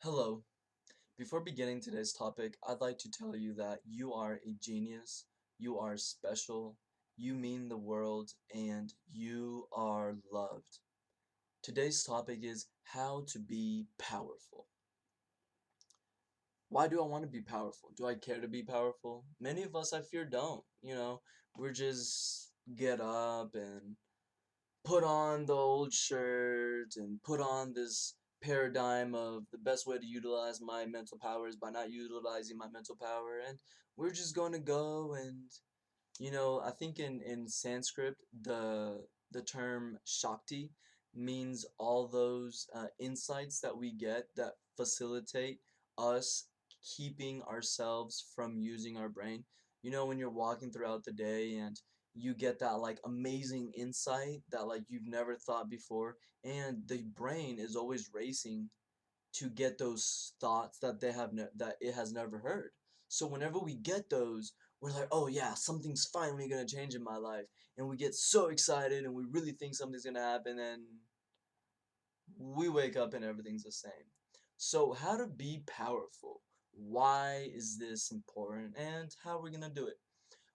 Hello. Before beginning today's topic, I'd like to tell you that you are a genius, you are special, you mean the world, and you are loved. Today's topic is how to be powerful. Why do I want to be powerful? Do I care to be powerful? Many of us, I fear, don't. We're just get up and put on the old shirt and put on this paradigm of the best way to utilize my mental power is by not utilizing my mental power, and we're just going to go and I think in Sanskrit the term Shakti means all those insights that we get that facilitate us keeping ourselves from using our brain. When you're walking throughout the day and you get that like amazing insight that like you've never thought before, and the brain is always racing to get those thoughts that that it has never heard. So whenever we get those, we're like, oh yeah, something's finally gonna change in my life, and we get so excited and we really think something's gonna happen, and we wake up and everything's the same. So how to be powerful? Why is this important, and how are we gonna do it?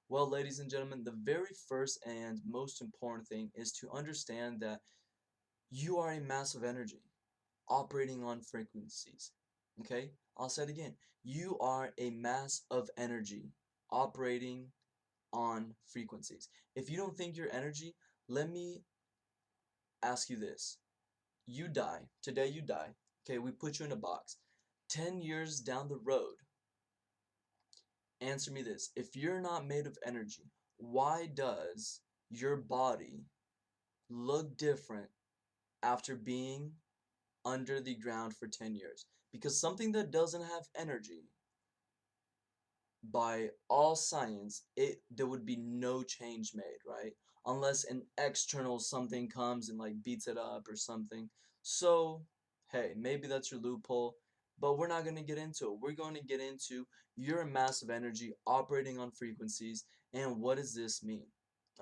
Well, ladies and gentlemen, the very first and most important thing is to understand that you are a mass of energy operating on frequencies. Okay? I'll say it again. You are a mass of energy operating on frequencies. If you don't think you're energy, let me ask you this. You die. Today you die. Okay, we put you in a box. 10 years down the road, answer me this. If you're not made of energy, why does your body look different after being under the ground for 10 years? Because something that doesn't have energy, by all science, there would be no change made, right? Unless an external something comes and like beats it up or something. So, hey, maybe that's your loophole, but we're not going to get into it. We're going to get into your massive energy operating on frequencies, and what does this mean?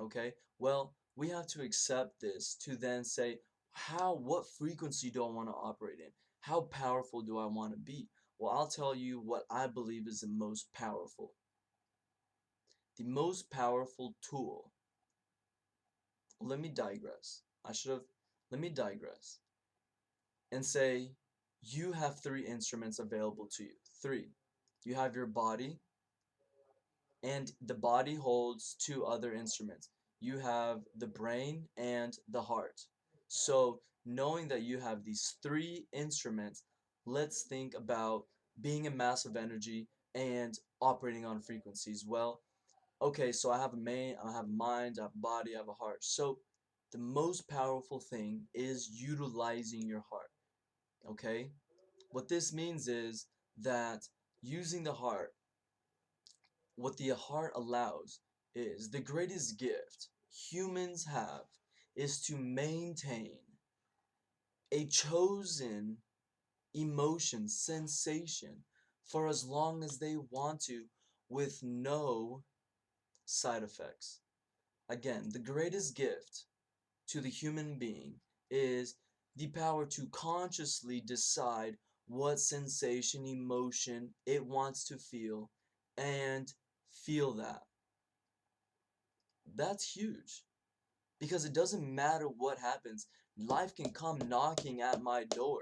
Okay? Well, we have to accept this to then say, what frequency do I want to operate in? How powerful do I want to be? Well, I'll tell you what I believe is the most powerful. The most powerful tool. Let me digress. Let me digress and say you have three instruments available to you. Three. You have your body, and the body holds two other instruments. You have the brain and the heart. So, knowing that you have these three instruments, let's think about being a mass of energy and operating on frequencies. Well, okay, so I have a mind, I have a body, I have a heart. So, the most powerful thing is utilizing your heart. Okay? What this means is that using the heart, what the heart allows is the greatest gift humans have is to maintain a chosen emotion, sensation for as long as they want to with no side effects. Again, the greatest gift to the human being is the power to consciously decide what sensation, emotion it wants to feel and feel that. That's huge because it doesn't matter what happens. Life can come knocking at my door.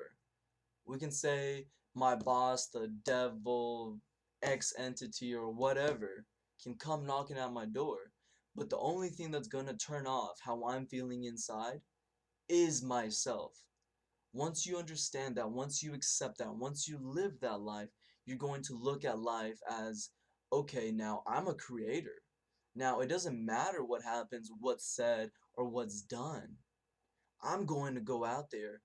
We can say my boss, the devil, X entity, or whatever can come knocking at my door. But the only thing that's going to turn off how I'm feeling inside is myself. Once you understand that, once you accept that, once you live that life, you're going to look at life as, okay, now I'm a creator. Now, it doesn't matter what happens, what's said, or what's done. I'm going to go out there.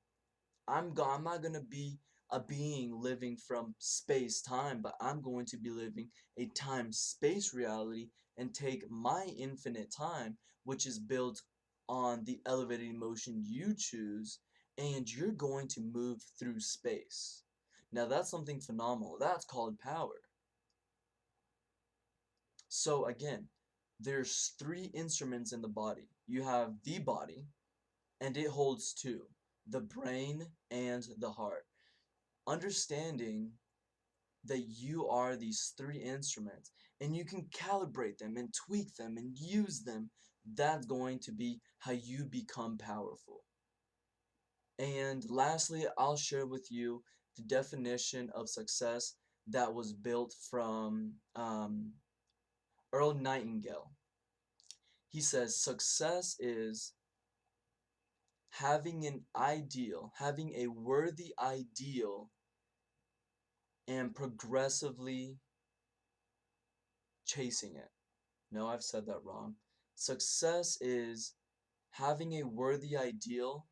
I'm not going to be a being living from space-time, but I'm going to be living a time-space reality and take my infinite time, which is built on the elevated emotion you choose, and you're going to move through space. Now that's something phenomenal. That's called power. So again, there's three instruments in the body. You have the body, and it holds two, the brain and the heart. understanding that you are these three instruments and you can calibrate them and tweak them and use them, that's going to be how you become powerful. And lastly, I'll share with you the definition of success that was built from Earl Nightingale. He says success is having an ideal, having a worthy ideal, and progressively chasing it. No, I've said that wrong. Success is having a worthy ideal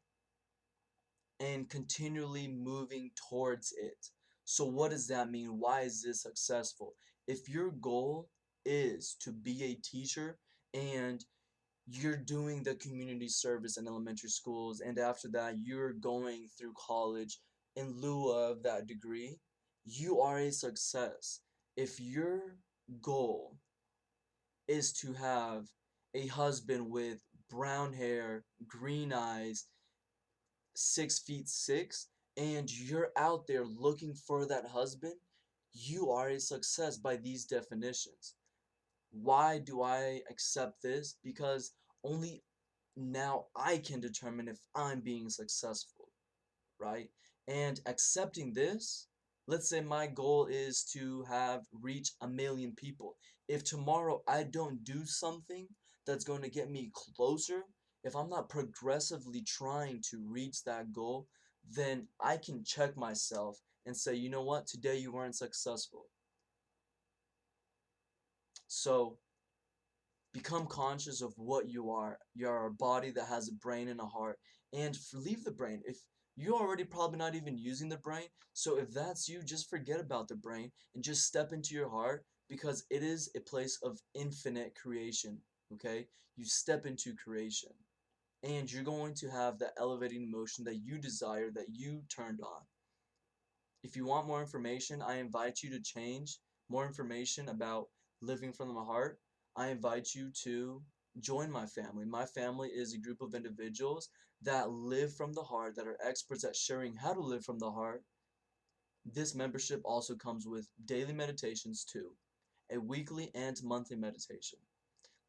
and continually moving towards it. So, what does that mean? Why is this successful? If your goal is to be a teacher and you're doing the community service in elementary schools, and after that, you're going through college in lieu of that degree, you are a success. If your goal is to have a husband with brown hair, green eyes, 6'6", and you're out there looking for that husband, you are a success by these definitions. Why do I accept this? Because only now I can determine if I'm being successful, right? And accepting this, let's say my goal is to have reach 1 million people. If tomorrow I don't do something that's going to get me closer, if I'm not progressively trying to reach that goal, then I can check myself and say, you know what, today you weren't successful. So become conscious of what you are. You're a body that has a brain and a heart. And leave the brain. If you're already probably not even using the brain, so if that's you, just forget about the brain and just step into your heart because it is a place of infinite creation. Okay? You step into creation. And you're going to have that elevating emotion that you desire, that you turned on. If you want more information, I invite you to change more information about living from the heart. I invite you to join my family. My family is a group of individuals that live from the heart, that are experts at sharing how to live from the heart. This membership also comes with daily meditations too, a weekly and monthly meditation.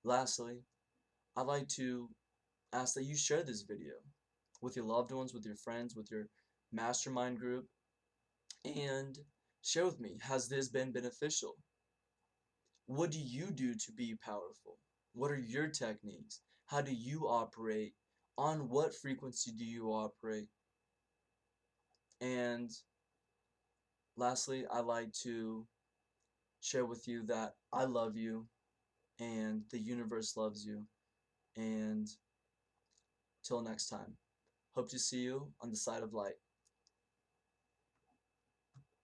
Lastly, I'd like to ask that you share this video with your loved ones, with your friends, with your mastermind group, and share with me, has this been beneficial? What do you do to be powerful? What are your techniques? How do you operate? On what frequency do you operate? And lastly, I like to share with you that I love you and the universe loves you. And till next time, hope to see you on the side of light.